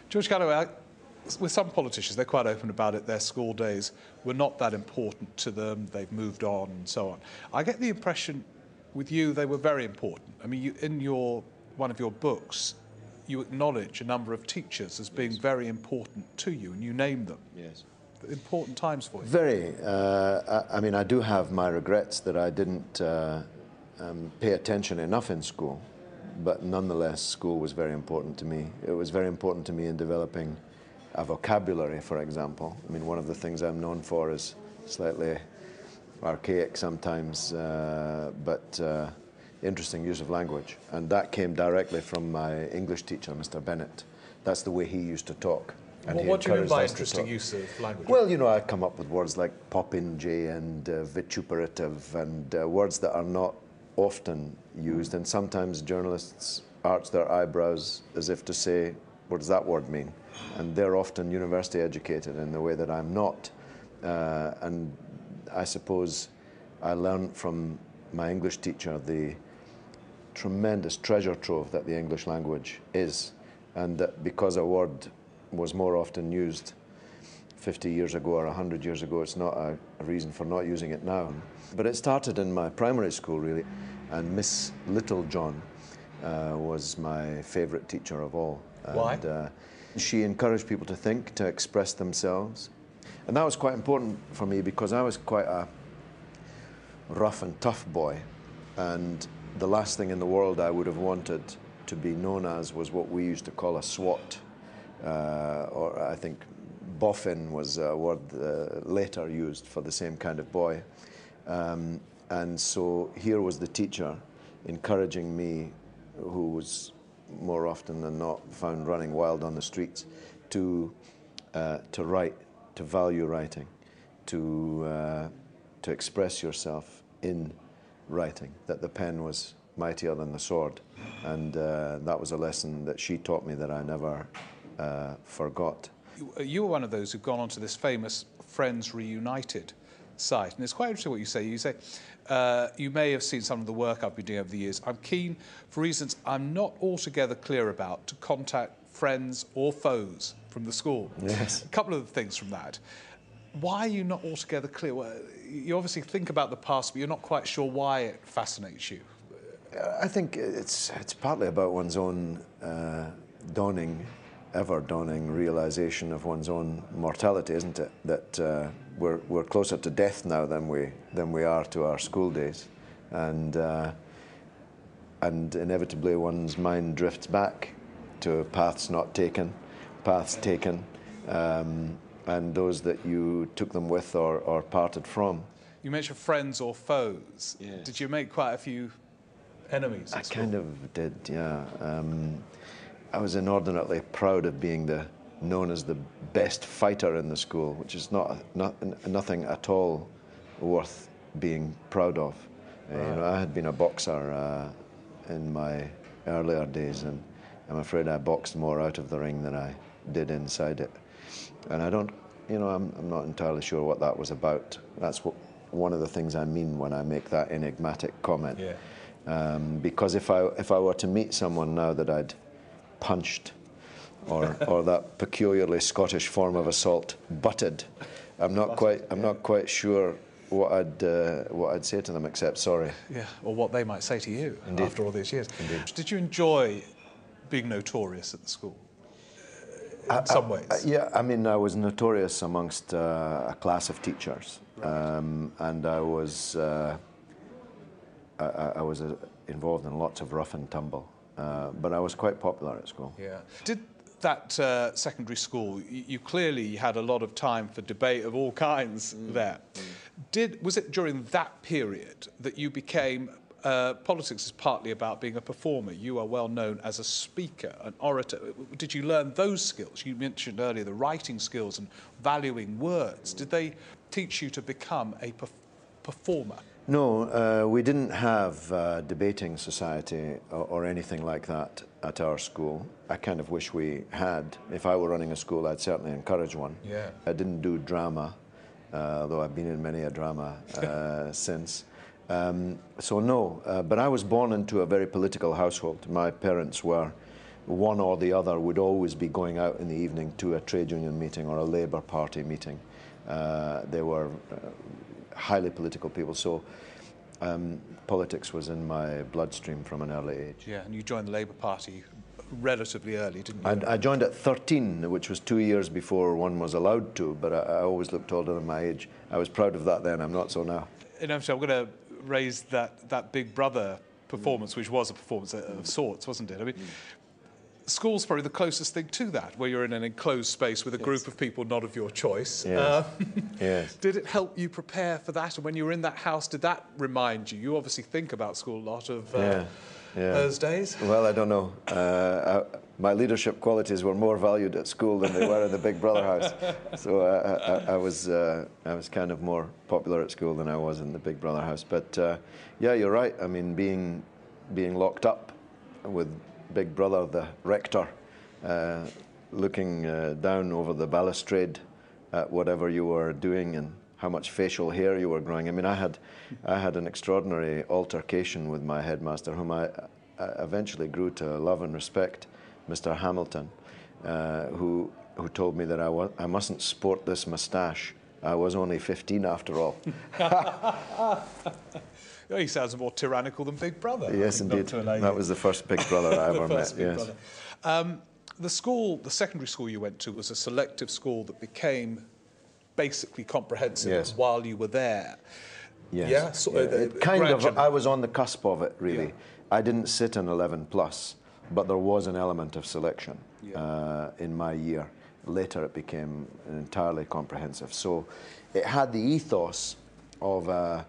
George Galloway, with some politicians, they're quite open about it. Their school days were not that important to them. They've moved on and so on. I get the impression with you they were very important. I mean, in one of your books, you acknowledge a number of teachers as being very important to you, and you name them. Yes. Important times for you. Very. I mean, I do have my regrets that I didn't pay attention enough in school, but nonetheless, school was very important to me. It was very important to me in developing a vocabulary, for example. I mean, one of the things I'm known for is slightly archaic sometimes, but interesting use of language. And that came directly from my English teacher, Mr. Bennett. That's the way he used to talk. Well, what do you mean by interesting use of language? Well, you know, I come up with words like popinjay and vituperative and words that are not often used, and sometimes journalists arch their eyebrows as if to say, what does that word mean? And they're often university educated in the way that I'm not. And I suppose I learned from my English teacher the tremendous treasure trove that the English language is, and that because a word was more often used 50 years ago or 100 years ago, it's not a reason for not using it now. But it started in my primary school, really, and Miss Littlejohn was my favourite teacher of all. Why? And, she encouraged people to think, to express themselves. And that was quite important for me because I was quite a rough and tough boy. And the last thing in the world I would have wanted to be known as was what we used to call a swot. Or I think boffin was a word later used for the same kind of boy. And so here was the teacher encouraging me, who was more often than not found running wild on the streets, to write, to value writing, to express yourself in writing, that the pen was mightier than the sword. And that was a lesson that she taught me that I never forgot. You were one of those who've gone onto this famous Friends Reunited site, and it's quite interesting what you say. You say, you may have seen some of the work I've been doing over the years. I'm keen, for reasons I'm not altogether clear about, to contact friends or foes from the school. Yes. A couple of things from that. Why are you not altogether clear? Well, you obviously think about the past, but you're not quite sure why it fascinates you. I think it's partly about one's own ever-dawning realization of one's own mortality, isn't it? That we're closer to death now than we are to our school days, and inevitably one's mind drifts back to paths not taken, paths taken, and those that you took them with or parted from. You mentioned friends or foes. Yes. Did you make quite a few enemies? I kind of did, yeah. I was inordinately proud of being known as the best fighter in the school, which is nothing at all worth being proud of. Right. You know, I had been a boxer in my earlier days, and I'm afraid I boxed more out of the ring than I did inside it. And I don't, you know, I'm not entirely sure what that was about. That's one of the things I mean when I make that enigmatic comment. Yeah. Because if I were to meet someone now that I'd punched, or that peculiarly Scottish form of assault, butted, I'm not quite sure what I'd say to them except sorry. Yeah, or what they might say to you. Indeed. After all these years. Indeed. Did you enjoy being notorious at the school? In some ways. Yeah, I mean, I was notorious amongst a class of teachers, right. And I was involved in lots of rough and tumble. But I was quite popular at school. Yeah. Did that secondary school, you clearly had a lot of time for debate of all kinds there. Was it during that period that you became, politics is partly about being a performer. You are well known as a speaker, an orator. Did you learn those skills? You mentioned earlier the writing skills and valuing words. Did they teach you to become a performer? No, we didn't have a debating society or anything like that at our school. I kind of wish we had. If I were running a school, I'd certainly encourage one. Yeah. I didn't do drama, though I've been in many a drama since. So no, but I was born into a very political household. My parents were one or the other would always be going out in the evening to a trade union meeting or a Labour Party meeting. They were highly political people, so politics was in my bloodstream from an early age. Yeah, and you joined the Labour Party relatively early, didn't you? I joined at 13, which was 2 years before one was allowed to, but I always looked older than my age. I was proud of that then, I'm not so now. And I'm going to raise that Big Brother performance, which was a performance of sorts, wasn't it? I mean, school's probably the closest thing to that, where you're in an enclosed space with a group of people not of your choice. Yes. Yes. Did it help you prepare for that? And when you were in that house, did that remind you? You obviously think about school a lot of those days. Well, I don't know. My leadership qualities were more valued at school than they were in the Big Brother house. So I was kind of more popular at school than I was in the Big Brother house. But yeah, you're right. I mean, being locked up with Big Brother, the rector, looking down over the balustrade at whatever you were doing and how much facial hair you were growing. I mean, I had an extraordinary altercation with my headmaster, whom I eventually grew to love and respect, Mr. Hamilton, who told me that I mustn't sport this moustache. I was only 15 after all. He sounds more tyrannical than Big Brother. Yes, indeed. That was the first Big Brother I ever met. Yes. The secondary school you went to was a selective school that became basically comprehensive while you were there. Yes. Yeah. So, kind of. I was on the cusp of it, really. Yeah. I didn't sit in 11 plus, but there was an element of selection in my year. Later, it became entirely comprehensive. So, it had the ethos of a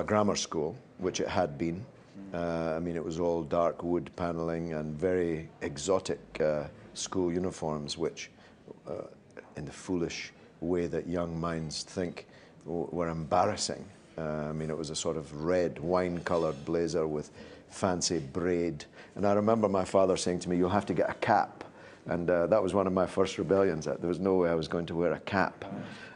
grammar school, which it had been. I mean, it was all dark wood paneling and very exotic school uniforms, which, in the foolish way that young minds think, were embarrassing. I mean, it was a sort of red, wine-coloured blazer with fancy braid. And I remember my father saying to me, "You'll have to get a cap." And that was one of my first rebellions. There was no way I was going to wear a cap.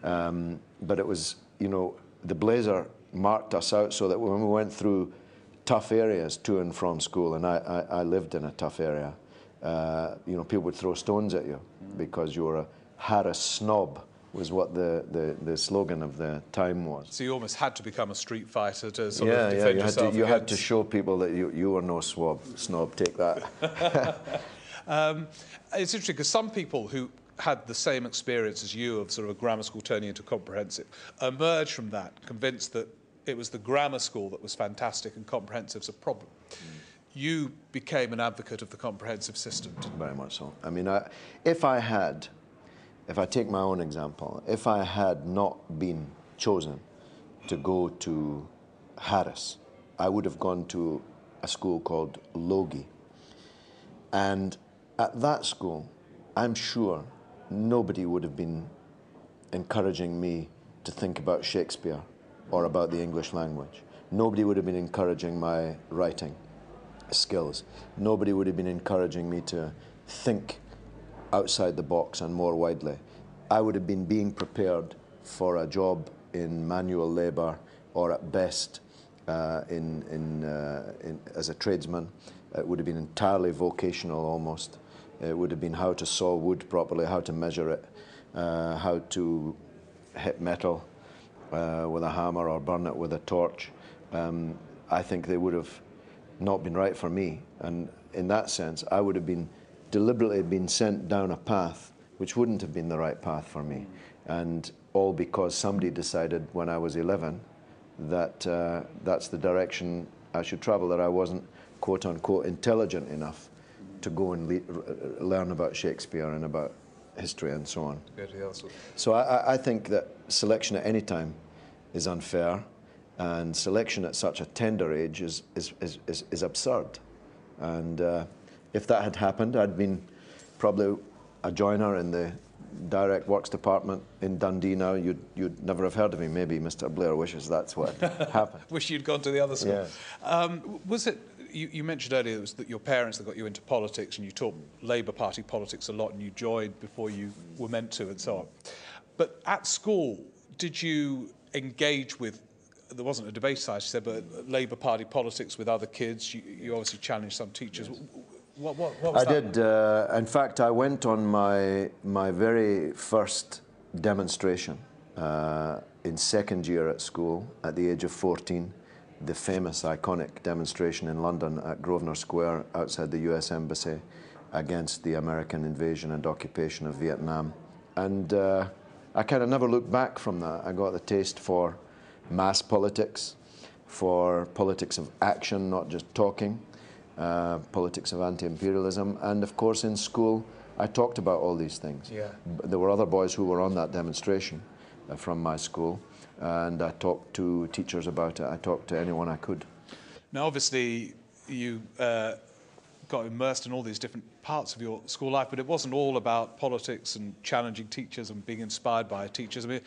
But it was, you know, the blazer marked us out so that when we went through tough areas to and from school, and I lived in a tough area, you know, people would throw stones at you because you were a Harris snob, was what the slogan of the time was. So you almost had to become a street fighter to sort of defend yourself. You had to show people that you were no snob. Take that. It's interesting because some people who had the same experience as you of sort of a grammar school turning into comprehensive emerged from that convinced that it was the grammar school that was fantastic and comprehensive's a problem. You became an advocate of the comprehensive system, didn't you? Very much so. I mean, if I take my own example, if I had not been chosen to go to Harris, I would have gone to a school called Logie. And at that school, I'm sure nobody would have been encouraging me to think about Shakespeare or about the English language. Nobody would have been encouraging my writing skills. Nobody would have been encouraging me to think outside the box and more widely. I would have been being prepared for a job in manual labour or at best as a tradesman. It would have been entirely vocational almost. It would have been how to saw wood properly, how to measure it, how to hit metal with a hammer or burn it with a torch. I think they would have not been right for me. And in that sense, I would have been deliberately been sent down a path which wouldn't have been the right path for me. And all because somebody decided when I was 11 that that's the direction I should travel, that I wasn't, quote unquote, intelligent enough to go and learn about Shakespeare and about history and so on. So I think that selection at any time is unfair, and selection at such a tender age is absurd. And if that had happened, I'd been probably a joiner in the direct works department in Dundee now. You'd never have heard of me. Maybe Mr. Blair wishes that's what happened. Wish you'd gone to the other school. Yeah. Was it, you mentioned earlier it was that your parents that got you into politics, and you taught Labour Party politics a lot, and you joined before you were meant to and so on. But at school, did you engage with, there wasn't a debate society, you said, but Labour Party politics with other kids? You obviously challenged some teachers. What was that? I did. In fact, I went on my very first demonstration in second year at school at the age of 14, the famous iconic demonstration in London at Grosvenor Square outside the US Embassy against the American invasion and occupation of Vietnam. And I kind of never looked back from that. I got the taste for mass politics, for politics of action, not just talking, politics of anti-imperialism, and of course in school I talked about all these things. Yeah. There were other boys who were on that demonstration from my school, and I talked to teachers about it. I talked to anyone I could. Now, obviously, you got immersed in all these different parts of your school life, but it wasn't all about politics and challenging teachers and being inspired by teachers. I mean,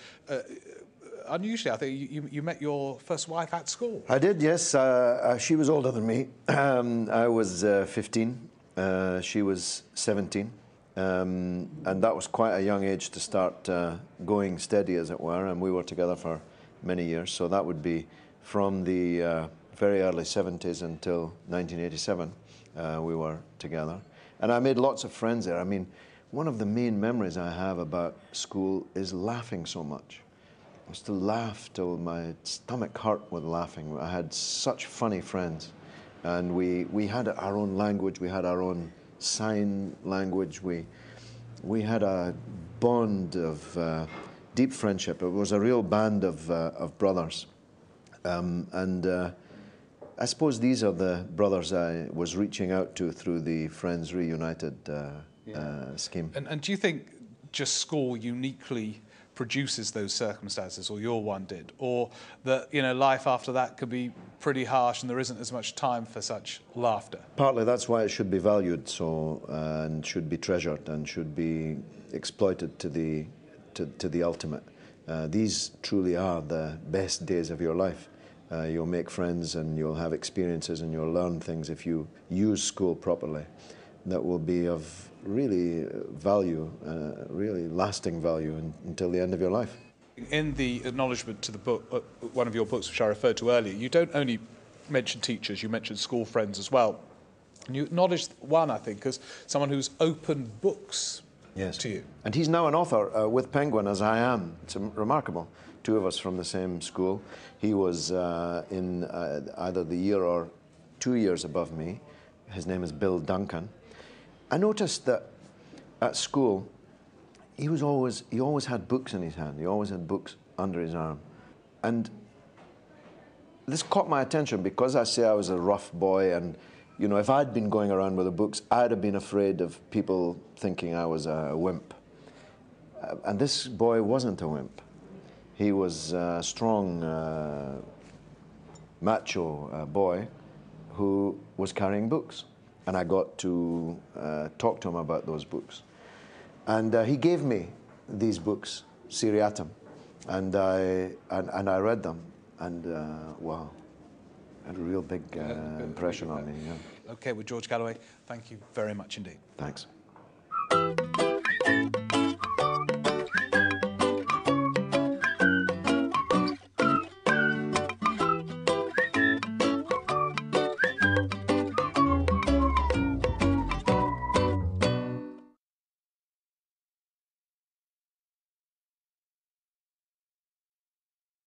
unusually, I think you met your first wife at school. I did, yes. She was older than me. I was 15. She was 17. And that was quite a young age to start going steady, as it were, and we were together for many years. So that would be from the very early 70s until 1987. We were together. And I made lots of friends there. I mean, one of the main memories I have about school is laughing so much. I used to laugh till my stomach hurt with laughing. I had such funny friends. And we had our own language, we had our own sign language. We had a bond of deep friendship. It was a real band of brothers. I suppose these are the brothers I was reaching out to through the Friends Reunited scheme. And do you think just school uniquely produces those circumstances, or your one did, or that life after that could be pretty harsh and there isn't as much time for such laughter? Partly that's why it should be valued so, and should be treasured and should be exploited to the ultimate. These truly are the best days of your life. You'll make friends and you'll have experiences and you'll learn things if you use school properly that will be of really value, really lasting value until the end of your life. In the acknowledgement to the book, one of your books which I referred to earlier, you don't only mention teachers, you mention school friends as well. And you acknowledged one, I think, as someone who's opened books to you. And he's now an author with Penguin, as I am. It's remarkable. Two of us from the same school. He was in either the year or 2 years above me. His name is Bill Duncan. I noticed that at school, he always had books in his hand. He always had books under his arm. And this caught my attention because I say I was a rough boy, and if I'd been going around with the books, I'd have been afraid of people thinking I was a wimp. And this boy wasn't a wimp. He was a strong, macho boy who was carrying books. And I got to talk to him about those books. And he gave me these books, seriatim, and I read them. And wow, had a real big impression on me. Yeah. Okay, with George Galloway, thank you very much indeed. Thanks.